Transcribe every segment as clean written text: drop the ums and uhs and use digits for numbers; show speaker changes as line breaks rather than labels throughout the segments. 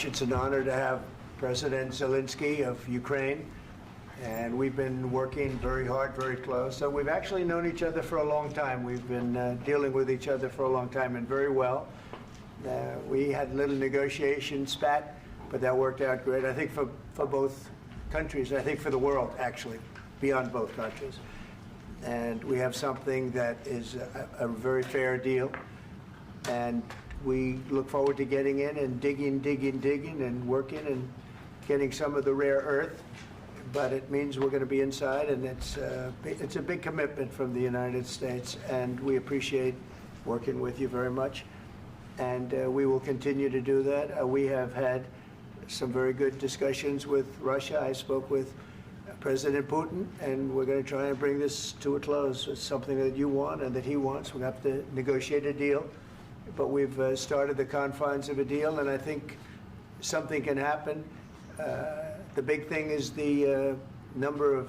much. It's an honor to have President Zelenskiy of Ukraine, and we've been working very hard, very close. So we've actually known each other for a long time. We've been dealing with each other for a long time, and very well. We had a little negotiation spat, but that worked out great. I think for both countries, I think for the world, actually, beyond both countries. And we have something that is a very fair deal. And we look forward to getting in and digging and working and getting some of the rare earth. But it means we're going to be inside, and it's a big commitment from the United States, and we appreciate working with you very much. And we will continue to do that. We have had some very good discussions with Russia. I spoke with President Putin, and we're going to try and bring this to a close. It's something that you want and that he wants. We have to negotiate a deal, but we've started the confines of a deal, and I think something can happen. The big thing is the number of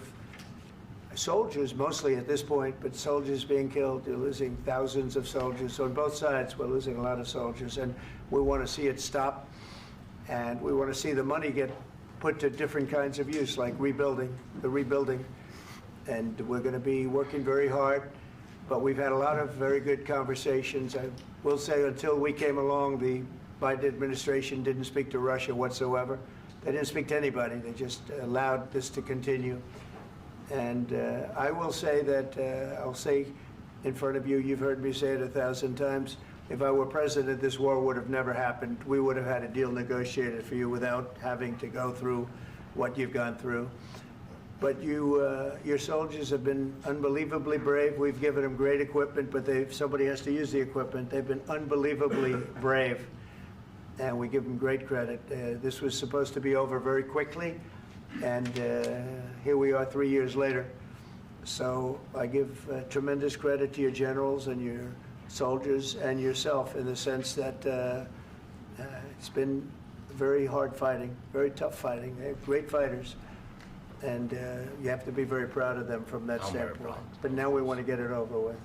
soldiers, mostly at this point, but soldiers being killed. You're losing thousands of soldiers. So on both sides, we're losing a lot of soldiers, and we want to see it stop, and we want to see the money get put to different kinds of use, like rebuilding, and we're going to be working very hard. But we've had a lot of very good conversations. I will say until we came along, the Biden administration didn't speak to Russia whatsoever. They didn't speak to anybody. They just allowed this to continue. And I will say that, I'll say in front of you, you've heard me say it 1,000 times, if I were president, this war would have never happened. We would have had a deal negotiated for you without having to go through what you've gone through. But your soldiers have been unbelievably brave. We've given them great equipment, but somebody has to use the equipment. They've been unbelievably brave, and we give them great credit. This was supposed to be over very quickly, and here we are 3 years later. So I give tremendous credit to your generals and your soldiers and yourself, in the sense that it's been very hard fighting, very tough fighting. They're great fighters, and you have to be very proud of them from that standpoint. But now we want to get it over with.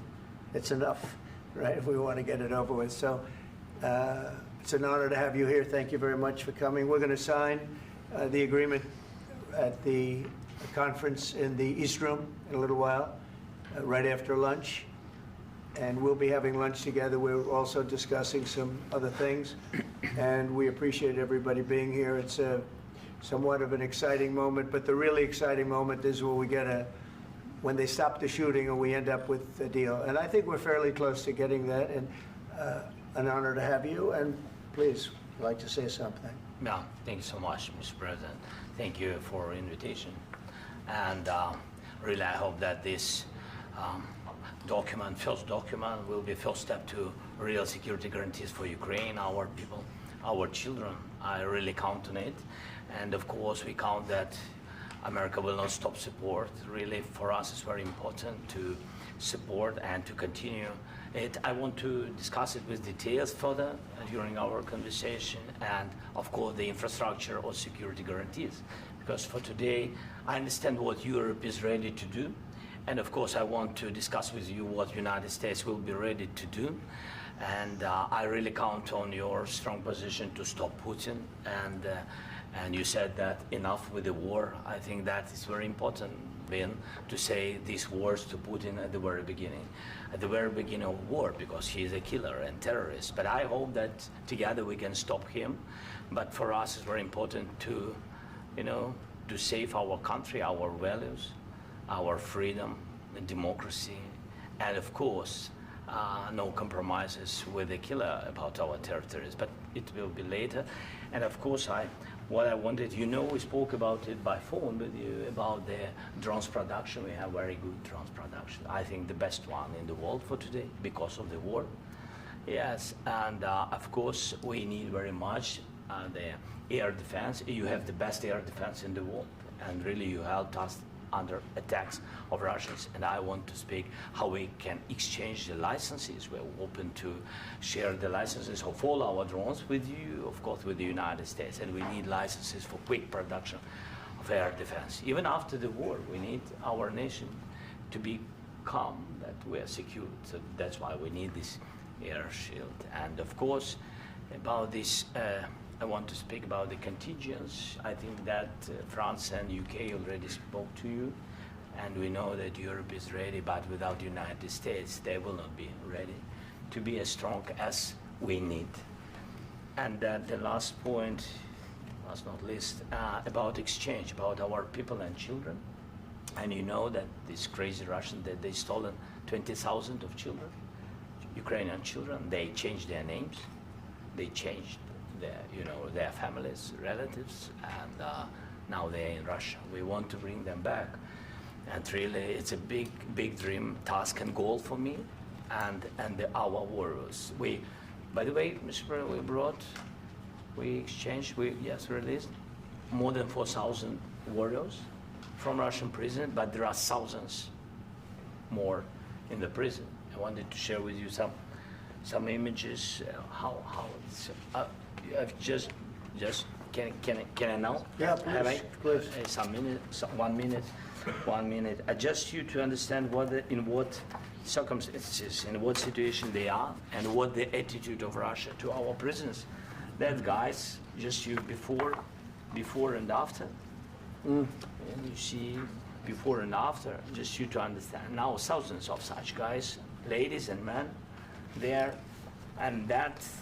It's enough, right? We want to get it over with. So it's an honor to have you here. Thank you very much for coming. We're going to sign the agreement at the conference in the East Room in a little while, right after lunch. And we'll be having lunch together. We're also discussing some other things, and we appreciate everybody being here. It's somewhat of an exciting moment, but the really exciting moment is when they stop the shooting and we end up with a deal. And I think we're fairly close to getting that, and an honor to have you. And please, I'd like to say something.
Yeah, thank you so much, Mr. President. Thank you for the invitation. And really, I hope that this first document, will be first step to real security guarantees for Ukraine, our people, our children. I really count on it. And of course, we count that America will not stop support. Really, for us, it's very important to support and to continue it. I want to discuss it with details further during our conversation, and of course, the infrastructure or security guarantees. Because for today, I understand what Europe is ready to do. And of course, I want to discuss with you what the United States will be ready to do. And I really count on your strong position to stop Putin. And you said that enough with the war. I think that is very important, Ben, to say these words to Putin at the very beginning of war, because he is a killer and terrorist. But I hope that together we can stop him. But for us, it's very important to, to save our country, our values, our freedom, and democracy, and of course, no compromises with the killer about our territories. But it will be later. And of course, what I wanted, we spoke about it by phone with you about the drones production. We have very good drones production. I think the best one in the world for today because of the war. Yes, and of course, we need very much the air defense. You have the best air defense in the world, and really you helped us under attacks of Russians. And I want to speak how we can exchange the licenses. We're open to share the licenses of all our drones with you, of course, with the United States. And we need licenses for quick production of air defense. Even after the war, we need our nation to be calm, that we are secure. So that's why we need this air shield. And of course, about this I want to speak about the contingents. I think that France and UK already spoke to you, and we know that Europe is ready, but without the United States, they will not be ready to be as strong as we need. And the last point, last not least, about exchange, about our people and children. And you know that these crazy Russians, that they stolen 20,000 of children, Ukrainian children. They changed their names, they changed their families, relatives, and now they're in Russia. We want to bring them back, and really, it's a big dream, task, and goal for me, and our warriors. By the way, Mr. President, we exchanged, released more than 4,000 warriors from Russian prison, but there are thousands more in the prison. I wanted to share with you some images. How it's. I've just can I now?
Yeah, please.
Some 1 minute. Just you to understand in what circumstances, in what situation they are, and what the attitude of Russia to our prisoners. That guys, just you before and after. And you see before and after, just you to understand. Now thousands of such guys, ladies and men, there, and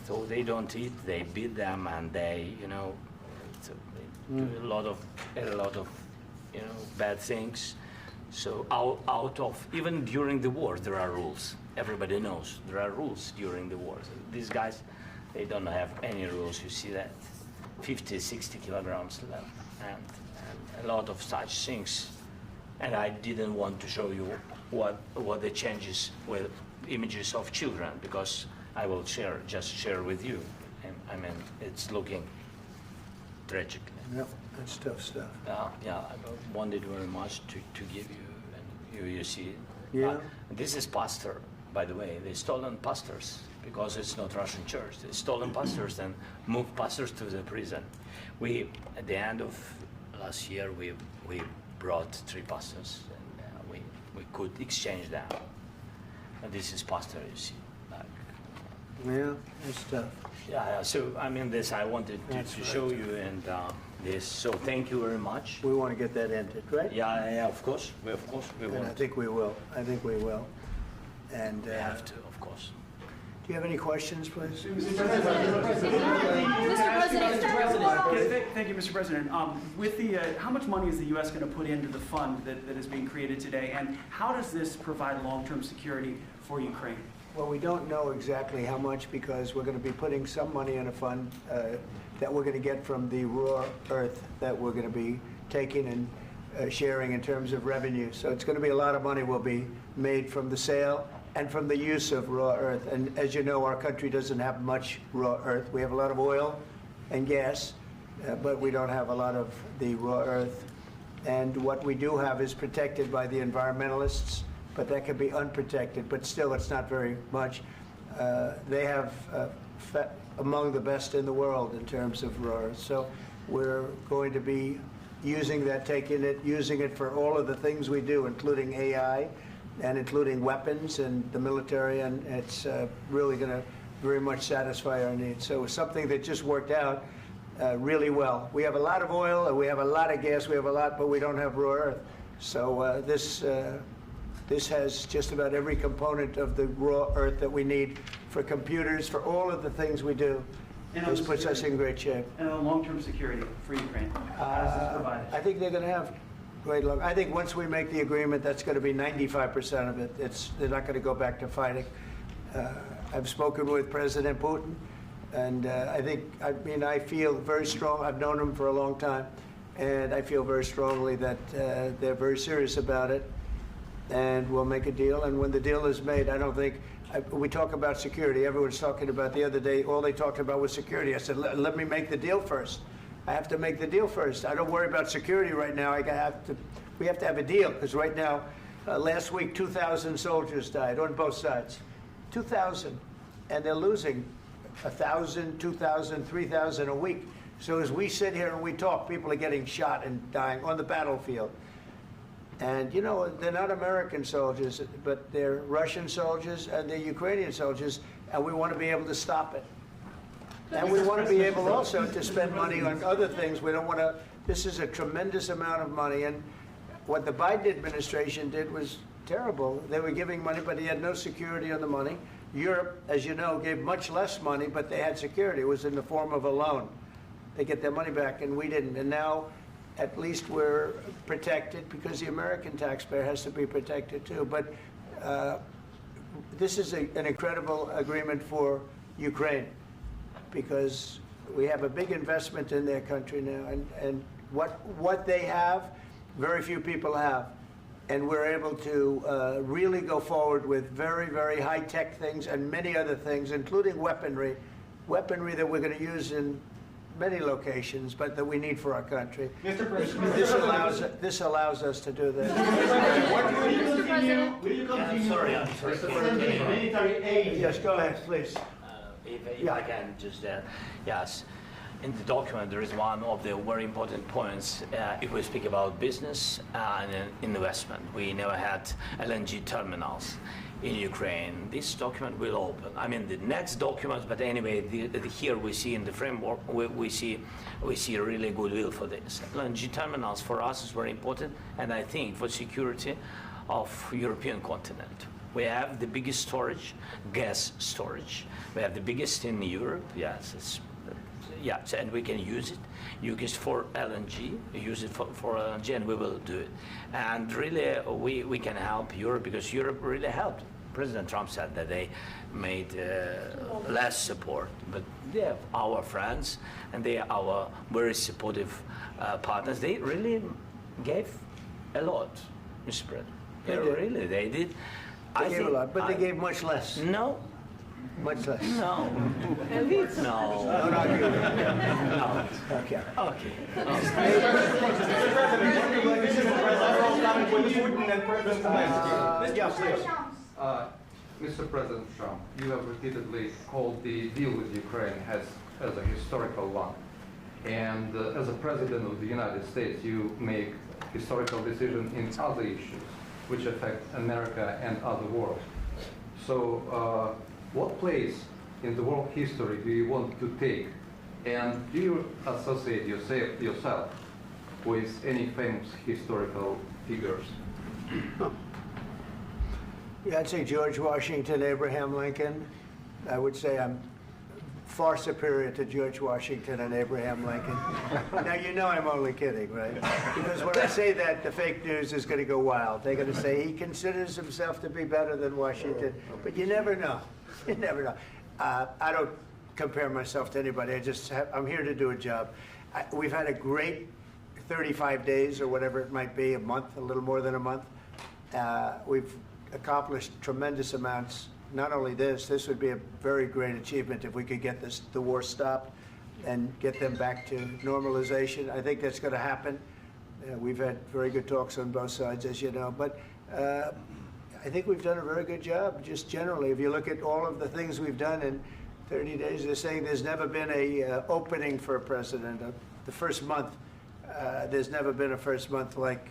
so they don't eat, they beat them, and they, do a lot of bad things. So out of, even during the war, there are rules. Everybody knows there are rules during the war. So these guys, they don't have any rules. You see that 50, 60 kilograms left, and a lot of such things. And I didn't want to show you what the changes with images of children, because I will just share with you. And I mean, it's looking tragic.
Yep, that's tough stuff.
Yeah, I wanted very much to give you, and you see.
Yeah.
This is pastor, by the way. They stolen pastors because it's not Russian church. They stolen pastors and moved pastors to the prison. At the end of last year, we brought 3 pastors, and we could exchange them. And this is pastor, you see.
Yeah, that's tough.
Yeah. So I mean, this I wanted to show you, and this. So thank you very much.
We want to get that ended, right?
Yeah. Of course. We
And
want.
I think we will. And
We have to, of course.
do you have any questions, please?
Mr. President. Thank you, Mr. President. With how much money is the U.S. going to put into the fund that is being created today, and how does this provide long-term security for Ukraine?
Well, we don't know exactly how much, because we're going to be putting some money in a fund that we're going to get from the raw earth that we're going to be taking and sharing in terms of revenue. So it's going to be a lot of money will be made from the sale and from the use of raw earth. And as you know, our country doesn't have much raw earth. We have a lot of oil and gas, but we don't have a lot of the raw earth. And what we do have is protected by the environmentalists, but that can be unprotected, but still it's not very much. They have among the best in the world in terms of raw earth. So we're going to be using that, using it for all of the things we do, including AI and including weapons and the military, and it's really going to very much satisfy our needs. So it's something that just worked out really well. We have a lot of oil, and we have a lot of gas, but we don't have raw earth. So this has just about every component of the raw earth that we need for computers, for all of the things we do. This puts us in great shape.
And on long-term security for Ukraine, how does this provide it?
I think they're going to have great luck. I think once we make the agreement, that's going to be 95% of it. They're not going to go back to fighting. I've spoken with President Putin, and I feel very strong. I've known him for a long time, and I feel very strongly that they're very serious about it. And we'll make a deal. And when the deal is made, I don't think we talk about security. Everyone's talking about the other day. All they talked about was security. I said, let me make the deal first. I have to make the deal first. I don't worry about security right now. We have to have a deal, because right now, last week, 2,000 soldiers died on both sides. 2,000, and they're losing 1,000, 2,000, 3,000 a week. So as we sit here and we talk, people are getting shot and dying on the battlefield. And, they're not American soldiers, but they're Russian soldiers and they're Ukrainian soldiers, and we want to be able to stop it. And we want to be able also to spend money on other things. We don't want to, this is a tremendous amount of money. And what the Biden administration did was terrible. They were giving money, but he had no security on the money. Europe, as you know, gave much less money, but they had security. It was in the form of a loan. They get their money back, and we didn't. And now, at least we're protected because the American taxpayer has to be protected too. But this is an incredible agreement for Ukraine because we have a big investment in their country now, and what they have, very few people have. And we're able to really go forward with very, very high-tech things and many other things, including weaponry that we're going to use in many locations, but that we need for our country.
Mr. President,
This allows us to do that.
will you continue
I'm sorry.
sending military aid?
Yes, go ahead, please.
If I can just, yes. In the document, there is one of the very important points. If we speak about business and investment, we never had LNG terminals in Ukraine. This document will open. I mean, the next document, but anyway, here we see in the framework, we see really goodwill for this. LNG terminals for us is very important, and I think for security of European continent. We have the biggest storage, gas storage. We have the biggest in Europe. Yes, and we can use it. Use it for LNG. Use it for LNG, and we will do it. And really, we can help Europe because Europe really helped. President Trump said that they made less support, but they are our friends and they are our very supportive partners. They really gave a lot, Mr. President. They did.
They gave a lot, but they gave much less.
No.
Much less.
No. No.
No, not you.
No.
Okay.
Okay.
Mr. President Trump, you have repeatedly called the deal with Ukraine as a historical one. And as a President of the United States, you make historical decisions in other issues which affect America and other world. So what place in the world history do you want to take? And do you associate yourself with any famous historical figures?
Yeah, I'd say George Washington, Abraham Lincoln. I would say I'm far superior to George Washington and Abraham Lincoln. Now, you know I'm only kidding, right? Because when I say that, the fake news is going to go wild. They're going to say he considers himself to be better than Washington. But you never know. You never know. I don't compare myself to anybody. I'm here to do a job. We've had a great 35 days or whatever it might be, a month, a little more than a month. We've accomplished tremendous amounts. Not only this would be a very great achievement if we could get the war stopped and get them back to normalization. I think that's going to happen. We've had very good talks on both sides, as you know. But I think we've done a very good job, just generally. If you look at all of the things we've done in 30 days, they're saying there's never been a opening for a president. The first month, there's never been a first month like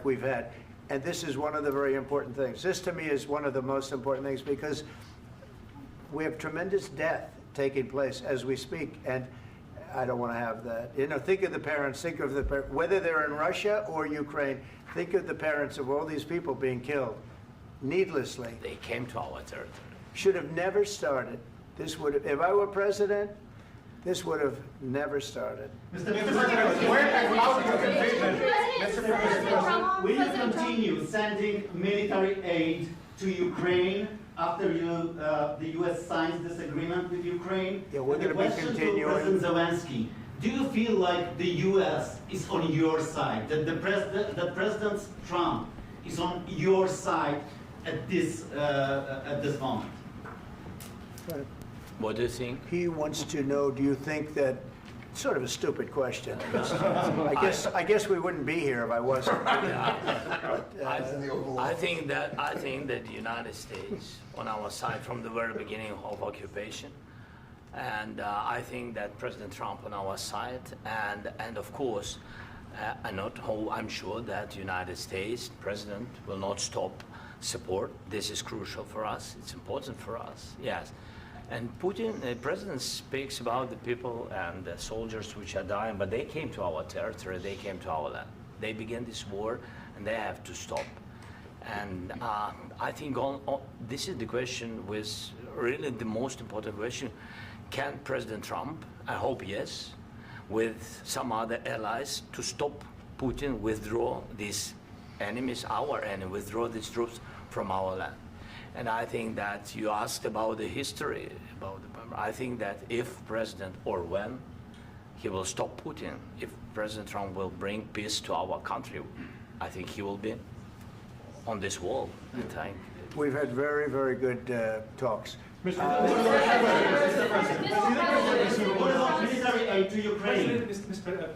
we've had. And this is one of the very important things. This, to me, is one of the most important things because we have tremendous death taking place as we speak, and I don't want to have that. You know, think of the parents, whether they're in Russia or Ukraine, think of the parents of all these people being killed needlessly.
They came to our territory.
Should have never started. This would have, if I were president, this would have never started.
Mr. President, where has out your conviction? Mr. President, will you continue sending military aid to Ukraine after the U.S. signs this agreement with Ukraine?
Yeah, we're going to be continuing.
To President Zelensky, do you feel like the U.S. is on your side, that President Trump is on your side at this moment?
Right.
What do you think?
He wants to know, do you think that, sort of a stupid question. I guess we wouldn't be here if I wasn't.
I think that the United States on our side from the very beginning of occupation, and I think that President Trump on our side, and of course, I'm sure that the United States President will not stop support. This is crucial for us. It's important for us. Yes. And Putin, the president speaks about the people and the soldiers which are dying, but they came to our territory, they came to our land. They began this war, and they have to stop. And I think this is the question, with really the most important question. Can President Trump, I hope yes, with some other allies, to stop Putin, withdraw these enemies, our enemy, withdraw these troops from our land? And I think that you asked about the history, I think that if President, or when, he will stop Putin, if President Trump will bring peace to our country, I think he will be on this wall. I think.
We've had very, very good talks.
What about military aid to Ukraine?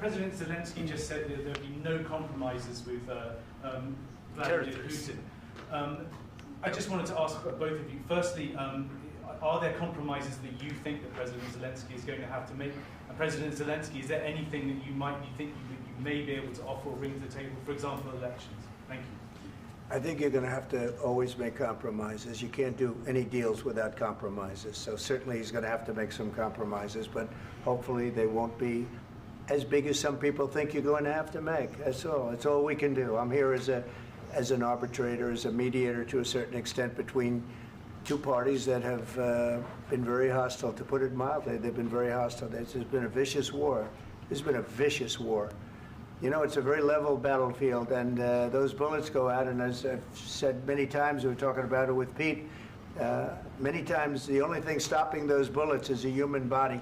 President Zelensky just said that there'd be no compromises with Vladimir Putin. I just wanted to ask both of you, firstly, are there compromises that you think that President Zelensky is going to have to make? And President Zelensky, is there anything that you think you may be able to offer or bring to the table, for example, elections? Thank you.
I think you're going to have to always make compromises. You can't do any deals without compromises. So certainly he's going to have to make some compromises, but hopefully they won't be as big as some people think you're going to have to make. That's all. That's all we can do. I'm here as an arbitrator, as a mediator to a certain extent between two parties that have been very hostile, to put it mildly. They've been very hostile. There's been a vicious war. There's been a vicious war. You know, it's a very level battlefield, and those bullets go out, and as I've said many times, we were talking about it with Pete, many times the only thing stopping those bullets is a human body.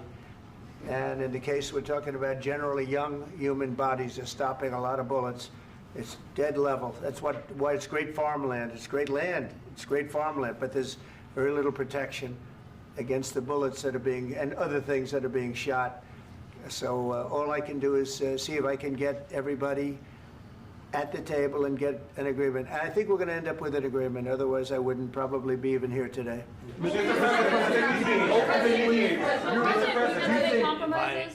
And in the case we're talking about, generally young human bodies are stopping a lot of bullets. It's dead level. That's why it's great farmland. It's great land. It's great farmland, but there's very little protection against the bullets that are being, and other things that are being shot. So all I can do is see if I can get everybody at the table and get an agreement. And I think we're going to end up with an agreement. Otherwise, I wouldn't probably be even here today.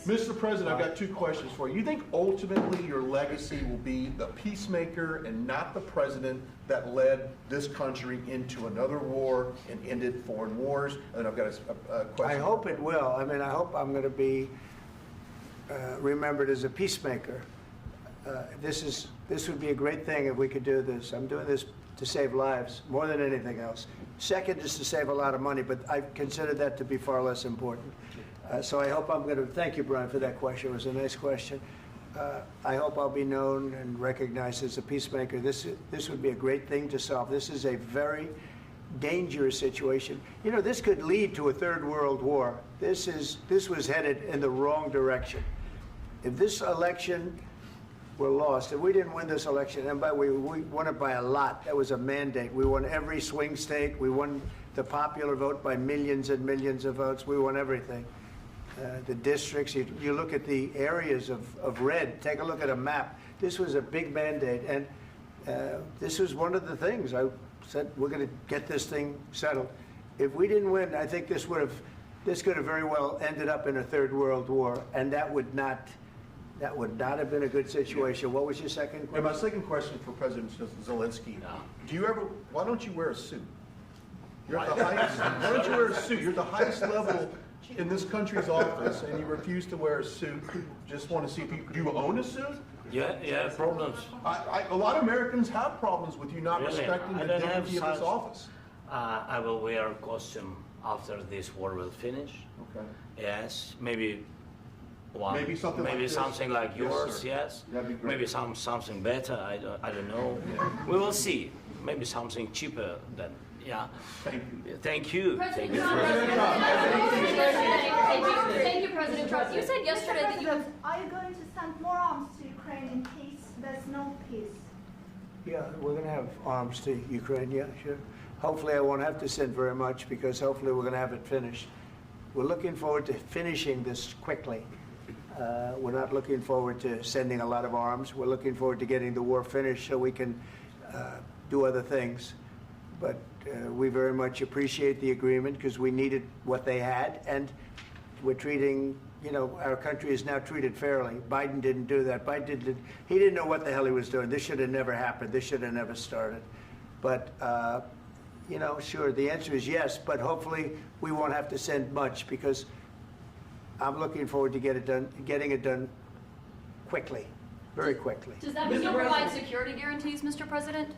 Mr. President, I've got two questions for you. You think ultimately your legacy will be the peacemaker and not the president that led this country into another war and ended foreign wars? And I've got a question.
I hope it will. I mean, I hope I'm going to be remembered as a peacemaker. This would be a great thing if we could do this. I'm doing this to save lives more than anything else. Second is to save a lot of money, but I consider that to be far less important. So I hope I'm going to, thank you, Brian, for that question. It was a nice question. I hope I'll be known and recognized as a peacemaker. This would be a great thing to solve. This is a very dangerous situation. You know, this could lead to a third world war. This was headed in the wrong direction. If this election were lost, if we didn't win this election, and by the way, we won it by a lot. That was a mandate. We won every swing state. We won the popular vote by millions and millions of votes. We won everything. The districts, you look at the areas of red, take a look at a map. This was a big mandate, and this was one of the things. I said, we're going to get this thing settled. If we didn't win, I think this could have very well ended up in a third world war, and that would not have been a good situation. What was your second question?
And my second question for President Zelensky, why don't you wear a suit? You're at the highest, why don't you wear a suit? You're at the highest level in this country's office, and you refuse to wear a suit. Just want to see if do you own a suit?
Yeah, problems.
A lot of Americans have problems with you not respecting the dignity of this office.
I will wear a costume after this war will finish.
Okay.
Yes, maybe one.
Maybe something like this.
Something like yours. Yes.
That'd be great.
Maybe something better. I don't know. We will see. Maybe something cheaper than. Yeah.
Thank you.
Thank you.
President Trump. Thank you, President Trump. You said yesterday that you have.
Are you going to send more arms to Ukraine in case there's no peace?
Yeah, we're going to have arms to Ukraine, yeah, sure. Hopefully I won't have to send very much, because hopefully we're going to have it finished. We're looking forward to finishing this quickly. We're not looking forward to sending a lot of arms. We're looking forward to getting the war finished so we can do other things. But we very much appreciate the agreement, because we needed what they had, and we're treating, you know, our country is now treated fairly. Biden didn't do that. He didn't know what the hell he was doing. This should have never happened. This should have never started. But you know, sure, the answer is yes, but hopefully we won't have to send much because I'm looking forward to getting it done quickly, very quickly.
Does that mean you'll provide security guarantees, Mr. President?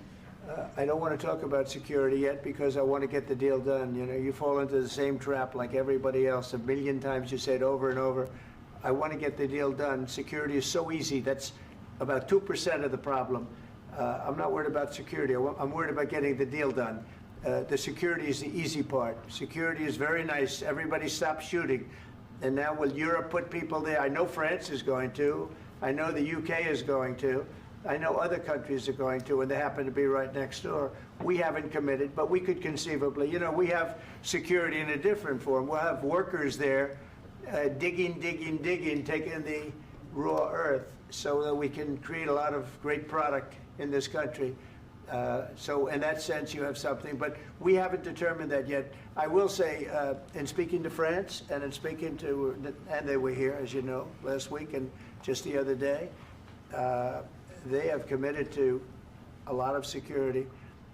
I don't want to talk about security yet because I want to get the deal done. You know, you fall into the same trap like everybody else. A million times you say it over and over. I want to get the deal done. Security is so easy. That's about 2% of the problem. I'm not worried about security. I'm worried about getting the deal done. The security is the easy part. Security is very nice. Everybody stopped shooting. And now will Europe put people there? I know France is going to. I know the UK is going to. I know other countries are going to, and they happen to be right next door. We haven't committed, but we could conceivably. You know, we have security in a different form. We'll have workers there digging, taking the raw earth so that we can create a lot of great product in this country. So in that sense, you have something, but we haven't determined that yet. I will say, in speaking to France and in speaking to, and they were here, as you know, last week and just the other day, they have committed to a lot of security.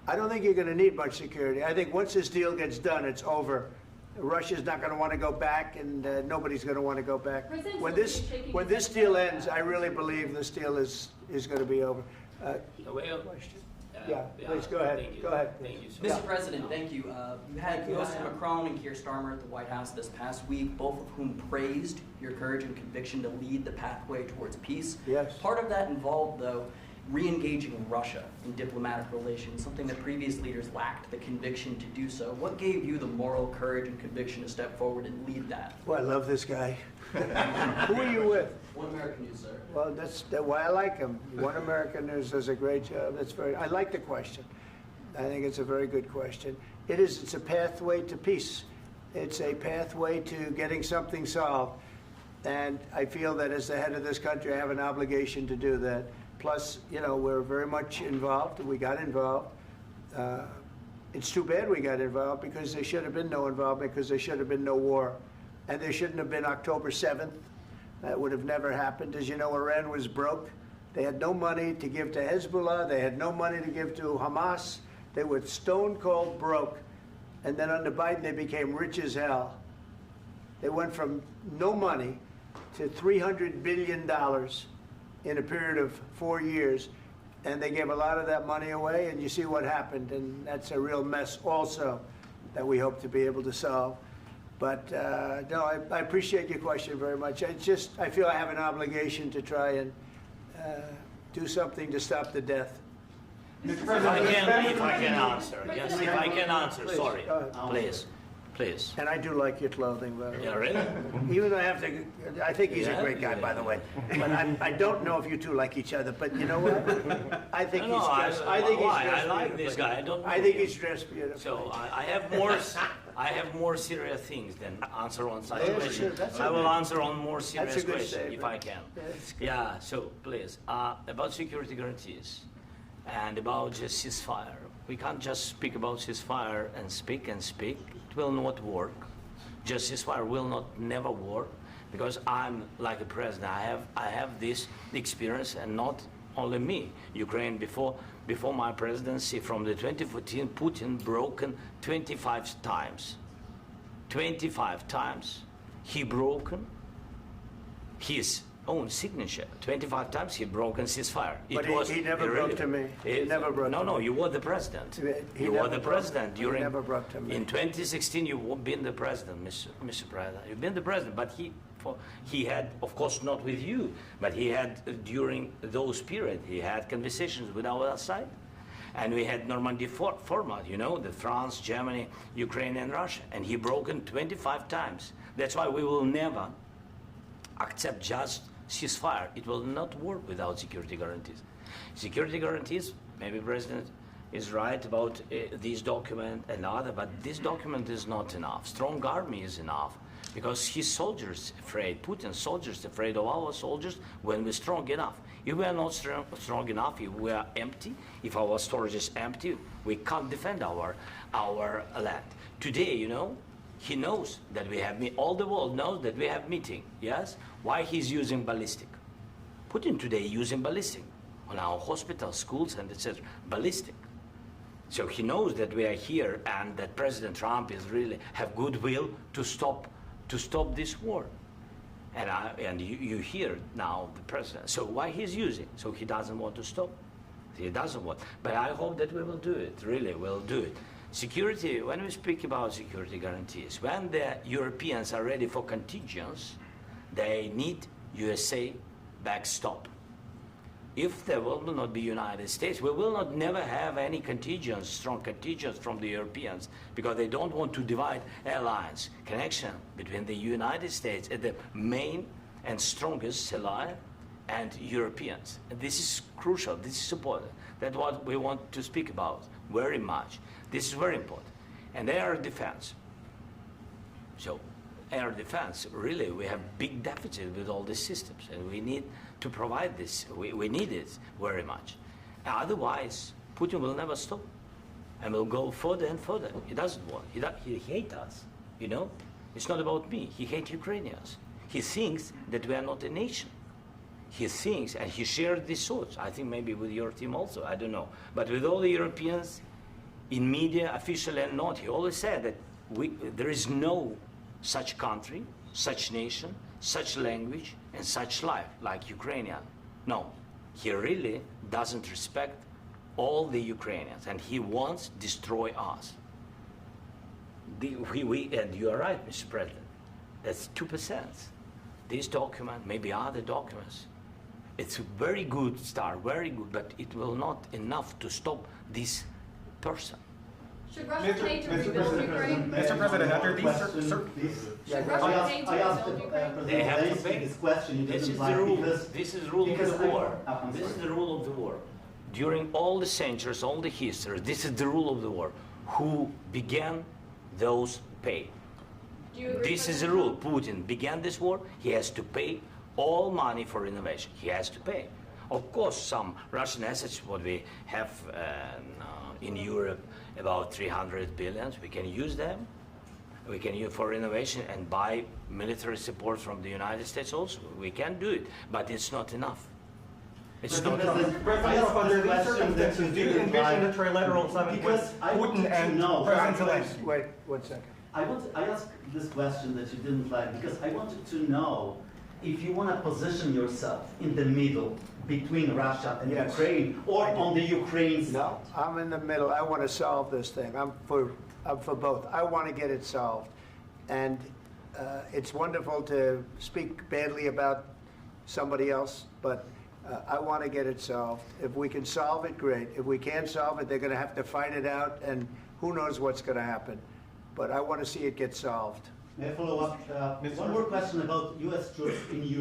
I don't think you're going to need much security. I think once this deal gets done, it's over. Russia's not going to want to go back, and nobody's going to want to go back. When this deal ends, I really believe this deal is going to be over. Question? Yeah, please go ahead. Go ahead.
Thank you, Mr. President, thank you. You had Mr. Macron and Keir Starmer at the White House this past week, both of whom praised your courage and conviction to lead the pathway towards peace.
Yes.
Part of that involved, though, re-engaging Russia in diplomatic relations, something that previous leaders lacked the conviction to do so. What gave you the moral courage and conviction to step forward and lead that?
Well, I love this guy. Who are you with?
One American News, sir.
Well, that's why I like him. One American News does a great job. I like the question. I think it's a very good question. It's a pathway to peace. It's a pathway to getting something solved. And I feel that as the head of this country, I have an obligation to do that. Plus, you know, we're very much involved. We got involved. It's too bad we got involved because there should have been no involvement because there should have been no war. And there shouldn't have been October 7th. That would have never happened. As you know, Iran was broke. They had no money to give to Hezbollah. They had no money to give to Hamas. They were stone cold broke. And then under Biden, they became rich as hell. They went from no money to $300 billion in a period of 4 years. And they gave a lot of that money away, and you see what happened. And that's a real mess also that we hope to be able to solve. But no, I appreciate your question very much. I feel I have an obligation to try and do something to stop the death.
If I can answer, yes, if I can answer,
Please,
sorry, please.
And I do like your clothing, by the way.
Yeah, really?
Even though I think he's a great guy, by the way. But I don't know if you two like each other. But you know what? I think he's dressed.
I like this guy.
I think he's dressed beautifully.
So I have more serious things than answer on such
Yeah,
question.
sure,
I will answer on more
That's
serious
a good
question if
statement.
I can. Yeah, so please, about security guarantees and about just ceasefire. We can't just speak about ceasefire and speak. It will not work. Just ceasefire will never work because I'm like a president. I have this experience, and not only me. Ukraine before my presidency, from the 2014, Putin broken 25 times. 25 times he broken his own signature. 25 times he broken ceasefire.
But he never broke to me. He never broke to me.
No, you were the president. You were the president during.
He never broke to me.
In 2016, you've been the president, Mr. President. You've been the president, but he had, of course, not with you, but he had during those periods. He had conversations with our side, and we had Normandy format. You know, the France, Germany, Ukraine, and Russia, and he broken 25 times. That's why we will never accept just ceasefire. It will not work without security guarantees. Security guarantees, maybe President is right about this document and other, but this document is not enough. Strong army is enough because his soldiers afraid, Putin's soldiers afraid of our soldiers when we're strong enough. If we are not strong enough, if we are empty, if our storage is empty, we can't defend our land. Today, you know, he knows that we have all the world knows that we have meeting, yes? Why he's using ballistic? Putin today using ballistic on our hospitals, schools, and etc. Ballistic. So he knows that we are here and that President Trump is really have goodwill to stop this war. And you hear now the president. So why he's using? So he doesn't want to stop. He doesn't want. But I hope that we will do it. Really, we'll do it. Security. When we speak about security guarantees, when the Europeans are ready for contingents, they need USA backstop. If there will not be United States, we will not never have any contingents, strong contingents from the Europeans, because they don't want to divide alliance, connection between the United States and the main and strongest ally and Europeans. And this is crucial, this is important. That's what we want to speak about very much. This is very important. And air defense. So air defense, really, we have big deficit with all these systems, and we need to provide this. We need it very much. Otherwise, Putin will never stop, and will go further and further. He doesn't want. He hates us. You know, it's not about me. He hates Ukrainians. He thinks that we are not a nation. He thinks, and he shared these thoughts. I think maybe with your team also. I don't know, but with all the Europeans, in media, officially and not, he always said that there is no such country, such nation, such language, and such life like Ukrainian. No, he really doesn't respect all the Ukrainians, and he wants to destroy us. And you are right, Mr. President. That's 2%. This document, maybe other documents, it's a very good start, very good, but it will not enough to stop this person.
Should Russia pay to rebuild Ukraine?
Mr. President, under these
Should Russia pay to
I asked
rebuild Ukraine?
They have to
Zelensky
pay.
this question. You
This
didn't
is the
like
rule.
because
This is the rule of
because
the war.
I'm
This is
sorry.
the rule of the war. During all the centuries, all the history, this is the rule of the war. Who began, those pay.
Do you agree,
This is the
President
rule. Putin began this war. He has to pay all money for innovation. He has to pay. Of course, some Russian assets, what we have in Europe, about 300 billion, we can use them. We can use for innovation and buy military support from the United States also. We can do it, but it's not enough. It's not enough.
Under these circumstances, do you envision a trilateral summit with
Because I want
Putin
to
and
know-
President Zelensky?
Wait 1 second.
I asked this question that you didn't like because I wanted to know if you want to position yourself in the middle between Russia and
Yes.
Ukraine or
I do.
on the Ukraine side.
No, I'm in the middle. I want to solve this thing. I'm for both. I want to get it solved. And it's wonderful to speak badly about somebody else, but I want to get it solved. If we can solve it, great. If we can't solve it, they're going to have to fight it out, and who knows what's going to happen. But I want to see it get solved.
May I follow up? One more question about U.S. troops in Europe.